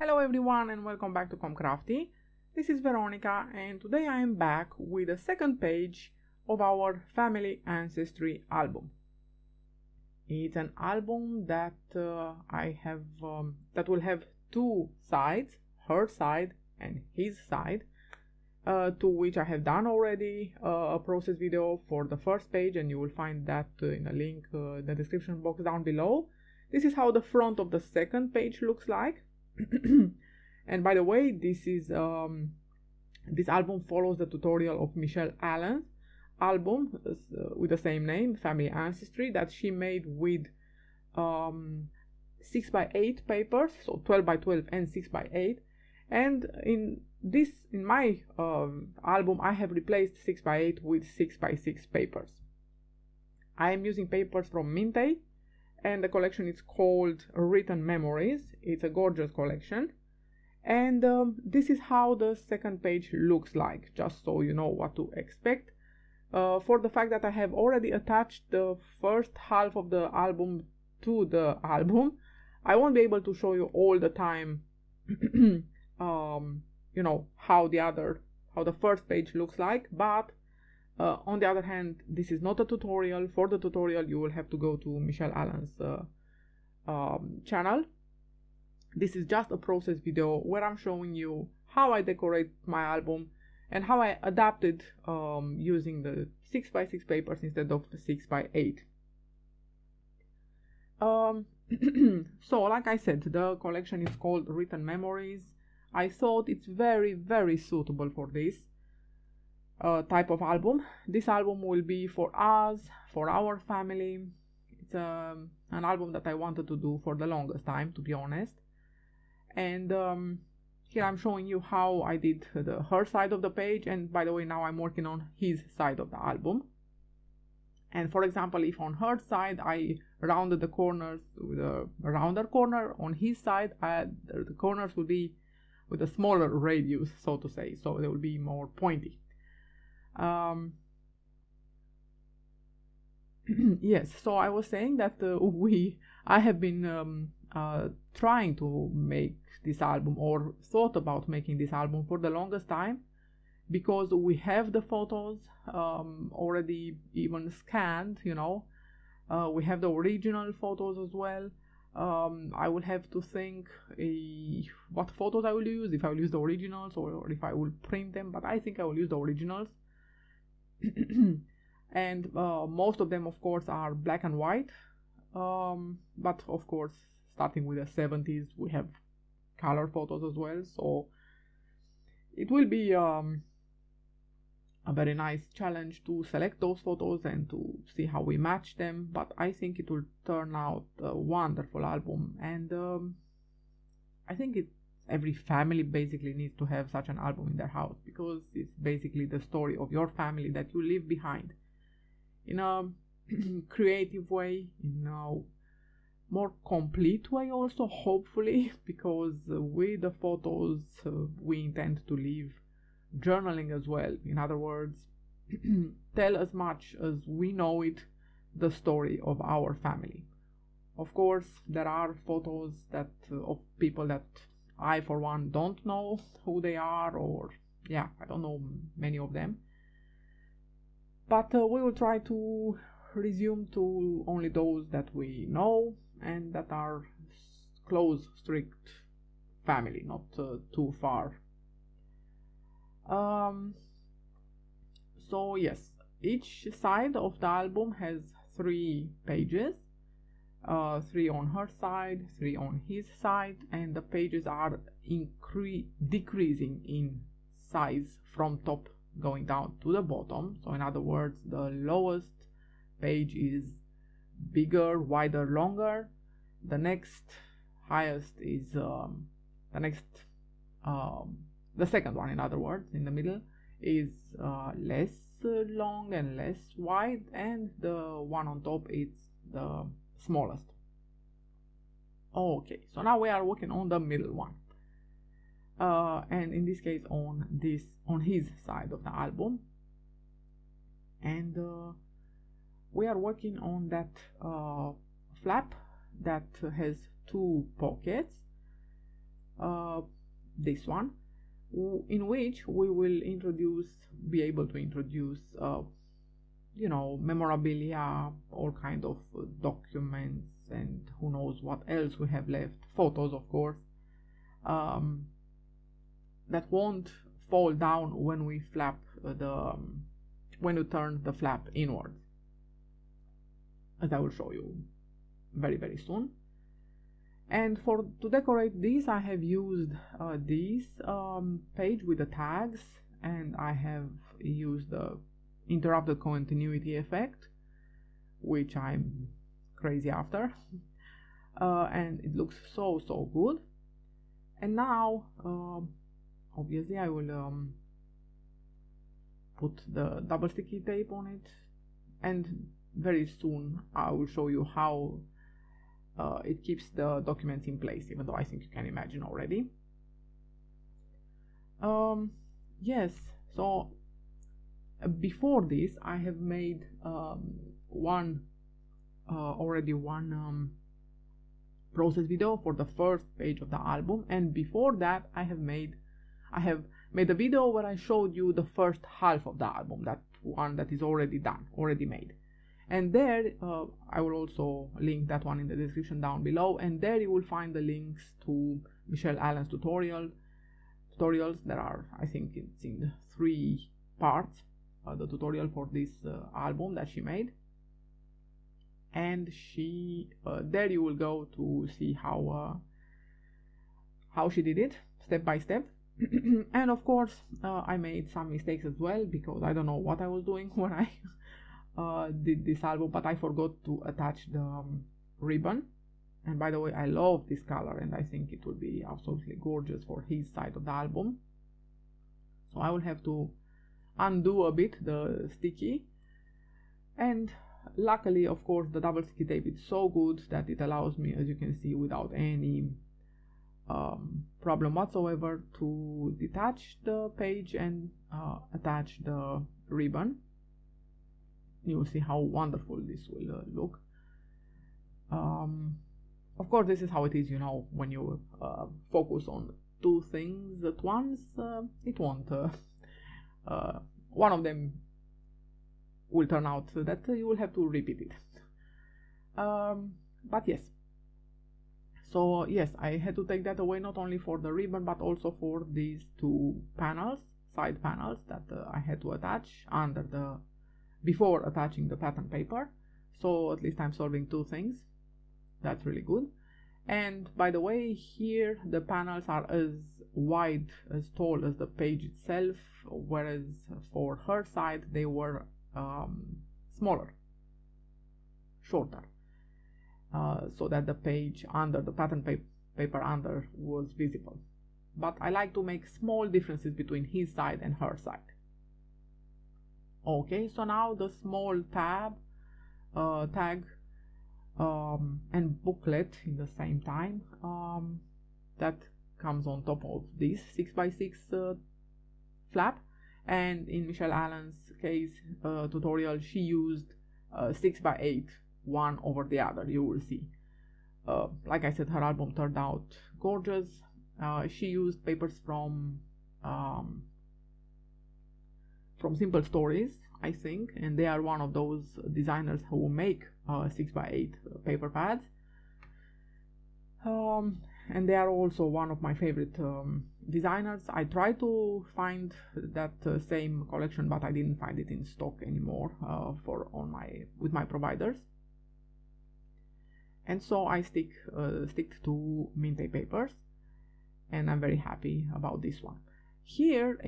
Hello everyone and welcome back to Comcrafty. This is Veronica and today I am back with the second page of our family ancestry album. It's an album that that will have two sides, her side and his side, to which I have done already a process video for the first page, and you will find that in a link in the description box down below. This is how the front of the second page looks like. And by the way, this album follows the tutorial of Michelle Allen's album with the same name, Family Ancestry, that she made with 6x8 papers, so 12x12 and 6x8. And in my album, I have replaced 6x8 with 6x6 papers. I am using papers from Mintay, and the collection is called Written Memories. It's a gorgeous collection, and this is how the second page looks like, just so you know what to expect. For the fact that I have already attached the first half of the album to the album, I won't be able to show you all the time you know how the first page looks like, but on the other hand, this is not a tutorial. For the tutorial, you will have to go to Michelle Allen's channel. This is just a process video where I'm showing you how I decorate my album and how I adapted using the 6x6 papers instead of 6x8. So like I said, the collection is called Written Memories. I thought it's very, very suitable for this type of album. This album will be for us, for our family. It's an album that I wanted to do for the longest time, to be honest. And here I'm showing you how I did her side of the page, and by the way, now I'm working on his side of the album. And for example, if on her side I rounded the corners with a rounder corner, on his side the corners will be with a smaller radius, so to say, so they will be more pointy. Yes, so I was saying that I have been trying to make this album, or thought about making this album for the longest time, because we have the photos already even scanned, you know. We have the original photos as well. I will have to think what photos I will use, if I will use the originals or if I will print them, but I think I will use the originals. And most of them, of course, are black and white, but of course, starting with the 70s, we have color photos as well, so it will be a very nice challenge to select those photos and to see how we match them, but I think it will turn out a wonderful album. And I think every family basically needs to have such an album in their house, because it's basically the story of your family that you leave behind in a creative way, in a more complete way also, hopefully, because with the photos we intend to leave journaling as well. In other words, tell as much as we know it, the story of our family. Of course, there are photos that of people that I, for one, don't know who they are, or yeah, I don't know many of them. But we will try to resume to only those that we know and that are close, strict family, not too far. So yes, each side of the album has 3 pages, 3 on her side, 3 on his side, and the pages are decreasing in size from top going down to the bottom. So in other words, the lowest page is bigger, wider, longer. The next highest is the second one, in other words, in the middle, is less long and less wide, and the one on top is the smallest. Okay, so now we are working on the middle one, and in this case on his side of the album, and we are working on that flap that has 2 pockets. this one, in which we will be able to introduce memorabilia, all kind of documents, and who knows what else we have left, photos of course, that won't fall down when we when you turn the flap inwards, as I will show you very, very soon. And to decorate this, I have used this page with the tags, and I have used the interrupted continuity effect, which I'm crazy after, and it looks so good. And now obviously I will put the double sticky tape on it, and very soon I will show you how it keeps the documents in place, even though I think you can imagine already. Yes, so before this I have made one process video for the first page of the album, and before that I have made a video where I showed you the first half of the album, that one that is already made. And there I will also link that one in the description down below, and there you will find the links to Michelle Allen's tutorials. There are, I think it's in 3 parts, the tutorial for this album that she made, and there you will go to see how she did it step by step. And of course I made some mistakes as well, because I don't know what I was doing when I did this album, but I forgot to attach the ribbon. And by the way, I love this color, and I think it will be absolutely gorgeous for his side of the album. So I will have to undo a bit the sticky, and luckily, of course, the double sticky tape is so good that it allows me, as you can see, without any problem whatsoever, to detach the page and attach the ribbon. You will see how wonderful this will look. Of course, this is how it is, when you focus on 2 things at once, it won't one of them will turn out that you will have to repeat it. But yes, so yes, I had to take that away, not only for the ribbon but also for these 2 side panels that I had to attach before attaching the pattern paper. So at least I'm solving 2 things. That's really good. And by the way, here the panels are as tall as the page itself, whereas for her side they were smaller, shorter, so that the page under the pattern paper under was visible. But I like to make small differences between his side and her side. Okay, so now the small tag and booklet in the same time, that comes on top of this 6x6 flap. And in Michelle Allen's case tutorial, she used 6x8, one over the other. You will see, like I said, her album turned out gorgeous. She used papers from Simple Stories, I think, and they are one of those designers who make 6x8 paper pads, and they are also one of my favorite designers. I tried to find that same collection, but I didn't find it in stock anymore with my providers, and so I stick to Mintay papers, and I'm very happy about this one. Here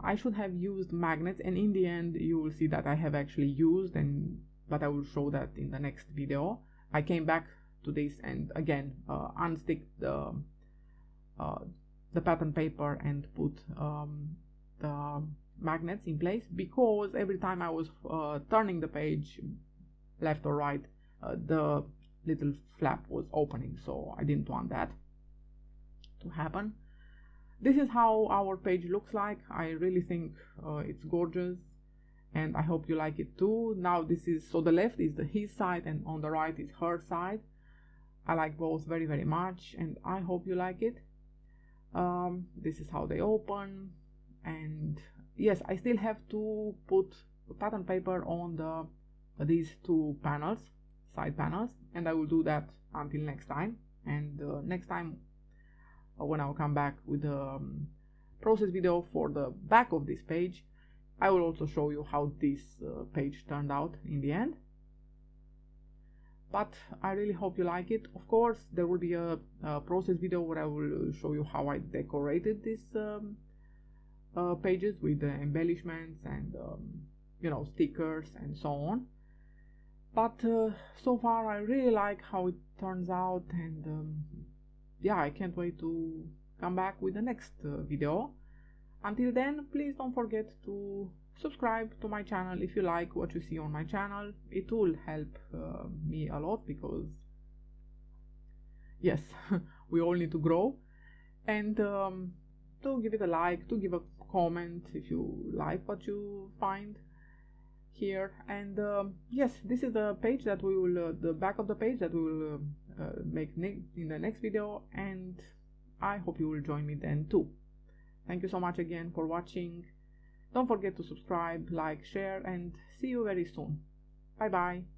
I should have used magnets, and in the end you will see that I have actually used, but I will show that in the next video. I came back to this and again unstick the pattern paper and put the magnets in place, because every time I was turning the page left or right, the little flap was opening, so I didn't want that to happen. This is how our page looks like. I really think it's gorgeous, and I hope you like it too. Now so the left is his side and on the right is her side. I like both very, very much, and I hope you like it. This is how they open. And yes, I still have to put pattern paper on these two panels, side panels, and I will do that until next time. And next time, when I'll come back with the process video for the back of this page, I will also show you how this page turned out in the end. But I really hope you like it. Of course, there will be a process video where I will show you how I decorated these pages with the embellishments and you know, stickers and so on. But so far I really like how it turns out, and yeah, I can't wait to come back with the next video. Until then, please don't forget to subscribe to my channel if you like what you see on my channel. It will help me a lot, because yes, we all need to grow. And to give it a like, to give a comment if you like what you find here. And yes, this is the page that we will the back of the page that we will make in the next video, and I hope you will join me then too. Thank you so much again for watching. Don't forget to subscribe, like, share, and see you very soon. Bye bye.